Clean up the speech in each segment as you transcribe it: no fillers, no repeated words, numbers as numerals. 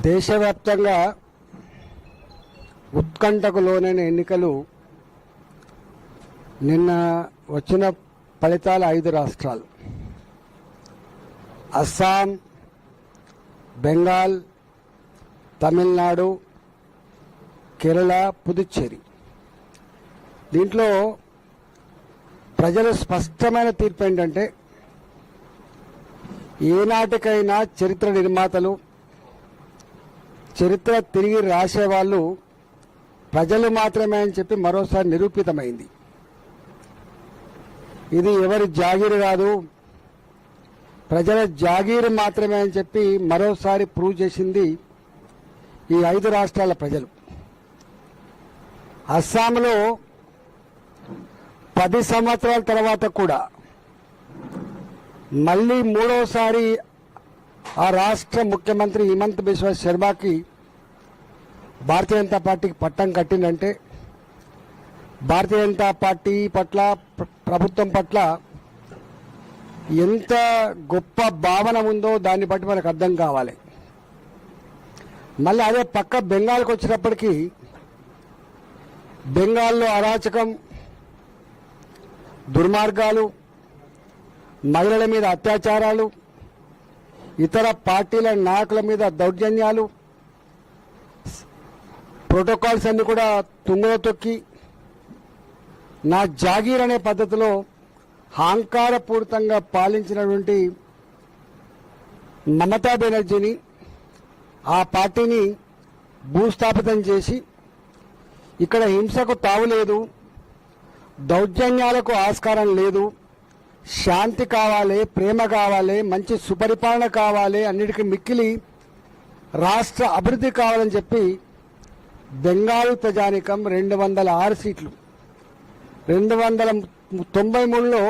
దేశవ్యాప్తంగా ఉత్కంఠకు లోనైన ఎన్నికలు నిన్న వచ్చిన ఫలితాలు 5 రాష్ట్రాలు అస్సాం, బెంగాల్, తమిళనాడు, కేరళ, పుదుచ్చేరి. దీంట్లో ప్రజల స్పష్టమైన తీర్పు ఏంటంటే ఏనాటికైనా చరిత్ర నిర్మాతలు, చరిత్ర తిరిగి రాసేవాళ్ళు ప్రజలు మాత్రమే అని చెప్పి మరోసారి నిరూపితమైంది. ఇది ఎవరి జాగీరు కాదు, ప్రజల జాగీరు మాత్రమే అని చెప్పి మరోసారి ప్రూవ్ చేసింది ఈ 5 రాష్ట్రాల ప్రజలు. అస్సాంలో 10 సంవత్సరాల తర్వాత కూడా మళ్ళీ మూడోసారి ఆ రాష్ట్ర ముఖ్యమంత్రి హిమంత్ బిశ్వ శర్మకి భారతీయ జనతా పార్టీకి పట్టం కట్టిందంటే భారతీయ జనతా పార్టీ పట్ల, ప్రభుత్వం పట్ల ఎంత గొప్ప భావన ఉందో దాన్ని బట్టి మనకు అర్థం కావాలి. మళ్ళీ అదే పక్క బెంగాల్కి వచ్చినప్పటికీ బెంగాల్లో అరాచకం, దుర్మార్గాలు, మహిళల మీద అత్యాచారాలు, ఇతర పార్టీల నాయకుల మీద దౌర్జన్యాలు, ప్రోటోకాల్స్ అన్ని కూడా తుంగలో తొక్కి నా జాగీర్ అనే పద్ధతిలో అహంకారపూరితంగా పాలించినటువంటి మమతా బెనర్జీని, ఆ పార్టీని భూస్థాపితం చేసి ఇక్కడ హింసకు తావులేదు, దౌర్జన్యాలకు ఆస్కారం లేదు, శాంతి కావాలి, ప్రేమ కావాలి, మంచి సుపరిపాలన కావాలి, అన్నిటికీ మిక్కిలి రాష్ట్ర అభివృద్ధి కావాలని చెప్పి బెంగాల్ ప్రజానికం 206 సీట్లు, 293లో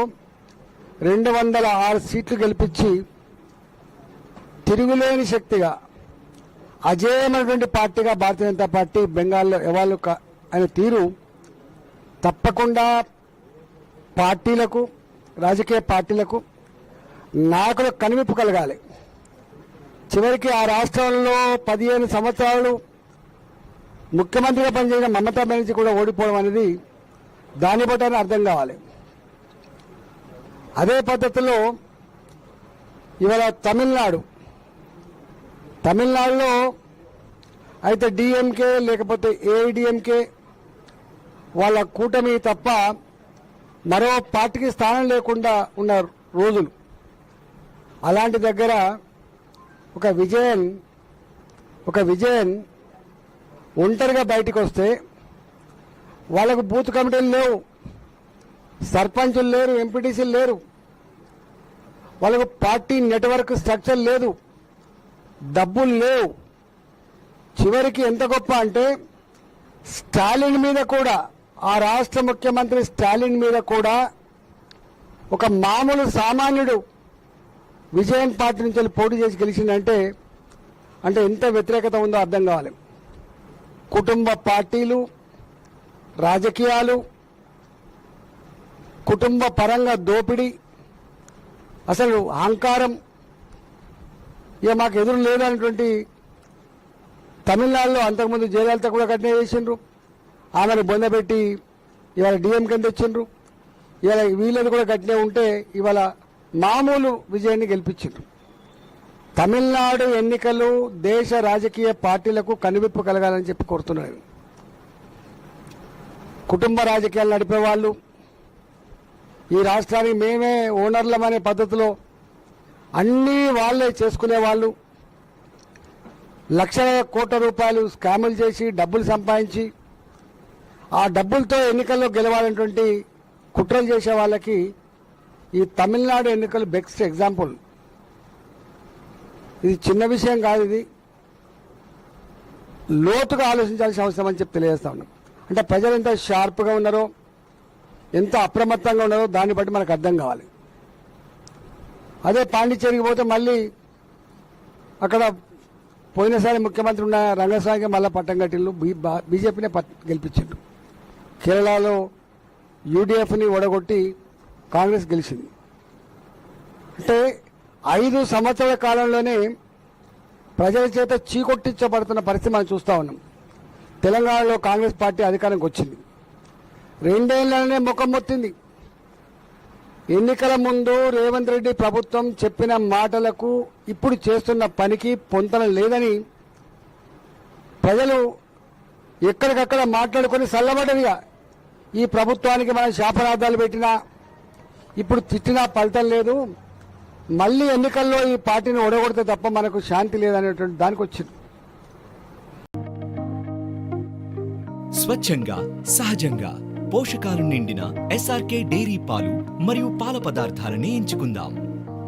206 సీట్లు గెలిపించి తిరుగులేని శక్తిగా అజేయమైనటువంటి పార్టీగా భారతీయ జనతా పార్టీ బెంగాల్లో ఎవాళ్ళు అనే తీరు తప్పకుండా పార్టీలకు, రాజకీయ పార్టీలకు, నాయకులకు కనువిప్పు కలగాలి. చివరికి ఆ రాష్ట్రంలో 15 సంవత్సరాలు ముఖ్యమంత్రిగా పనిచేసిన మమతా బెనర్జీ కూడా ఓడిపోవడం అనేది దాన్ని బట్టి అర్థం కావాలి. అదే పద్ధతిలో ఇవాళ తమిళనాడులో అయితే డిఎంకే లేకపోతే ఏఐడిఎంకే వాళ్ళ కూటమి తప్ప మరో పార్టీకి స్థానం లేకుండా ఉన్న రోజులు. అలాంటి దగ్గర ఒక విజయన్ ఒంటరిగా బయటకు వస్తే వాళ్ళకు బూత్ కమిటీలు లేవు, సర్పంచులు లేరు, ఎంపీటీసీలు లేరు, వాళ్ళకు పార్టీ నెట్వర్క్ స్ట్రక్చర్ లేదు, డబ్బులు లేవు. చివరికి ఎంత గొప్ప అంటే స్టాలిన్ మీద కూడా, ఆ రాష్ట్ర ముఖ్యమంత్రి స్టాలిన్ మీద కూడా ఒక మామూలు సామాన్యుడు విజయన్ పార్టీ నుంచి పోటీ చేసి గెలిచిందంటే అంటే ఎంత వ్యతిరేకత ఉందో అర్థం కావాలి. కుటుంబ పార్టీలు, రాజకీయాలు, కుటుంబ పరంగా దోపిడీ, అసలు అహంకారం ఇక మాకు ఎదురు లేదనేటువంటి తమిళనాడులో అంతకుముందు జయలలిత కూడా కట్నే చేసిండ్రు, ఆమెను బొందబెట్టి ఇవాళ డిఎంకే తెచ్చిండ్రు, ఇవాళ వీళ్ళది కూడా కట్నే ఉంటే ఇవాళ మామూలు విజయాన్ని గెలిపించిండ్రు. తమిళనాడు ఎన్నికలు దేశ రాజకీయ పార్టీలకు కనువిప్పు కలగాలని చెప్పి కోరుతున్నారు. కుటుంబ రాజకీయాలు నడిపేవాళ్ళు, ఈ రాష్ట్రానికి మేమే ఓనర్లమనే పద్ధతిలో అన్నీ వాళ్లే చేసుకునేవాళ్ళు, లక్షల కోట్ల రూపాయలు స్కాములు చేసి డబ్బులు సంపాదించి ఆ డబ్బులతో ఎన్నికల్లో గెలవాలనేటువంటి కుట్రలు చేసే వాళ్ళకి ఈ తమిళనాడు ఎన్నికలు బెస్ట్ ఎగ్జాంపుల్. ఇది చిన్న విషయం కాదు, ఇది లోతుగా ఆలోచించాల్సిన అవసరం అని చెప్పి తెలియజేస్తా ఉన్నాం. అంటే ప్రజలు ఎంత షార్ప్గా ఉన్నారో, ఎంత అప్రమత్తంగా ఉన్నారో దాన్ని బట్టి మనకు అర్థం కావాలి. అదే పాండిచ్చేరికి పోతే మళ్ళీ అక్కడ పోయినసారి ముఖ్యమంత్రి ఉన్న రంగస్వామికి మళ్ళీ పట్టం కట్టిళ్ళు, బీజేపీనే గెలిపించిండు. కేరళలో యూడీఎఫ్ని ఓడగొట్టి కాంగ్రెస్ గెలిచింది. అంటే 5 సంవత్సరాల కాలంలోనే ప్రజల చేత చీకొట్టించబడుతున్న పరిస్థితి మనం చూస్తూ ఉన్నాం. తెలంగాణలో కాంగ్రెస్ పార్టీ అధికారంకి వచ్చింది, 2 ఏళ్లనే ముఖం మొత్తింది. ఎన్నికల ముందు రేవంత్ రెడ్డి ప్రభుత్వం చెప్పిన మాటలకు ఇప్పుడు చేస్తున్న పనికి పొంతన లేదని ప్రజలు ఎక్కడికక్కడ మాట్లాడుకొని చల్లబడ్డదిగా. ఈ ప్రభుత్వానికి మనం శాపనార్థాలు పెట్టినా, ఇప్పుడు తిట్టినా ఫలితం లేదు, మళ్ళీ ఎన్నికల్లో ఈ పార్టీని ఓడగొడితే తప్ప మనకు శాంతి లేదనేటువంటి దానికి వచ్చింది. స్వచ్ఛంగా, సహజంగా పోషకాలు నిండిన ఎస్ఆర్కే డైరీ పాలు మరియు పాల పదార్థాలని ఎంచుకుందాం.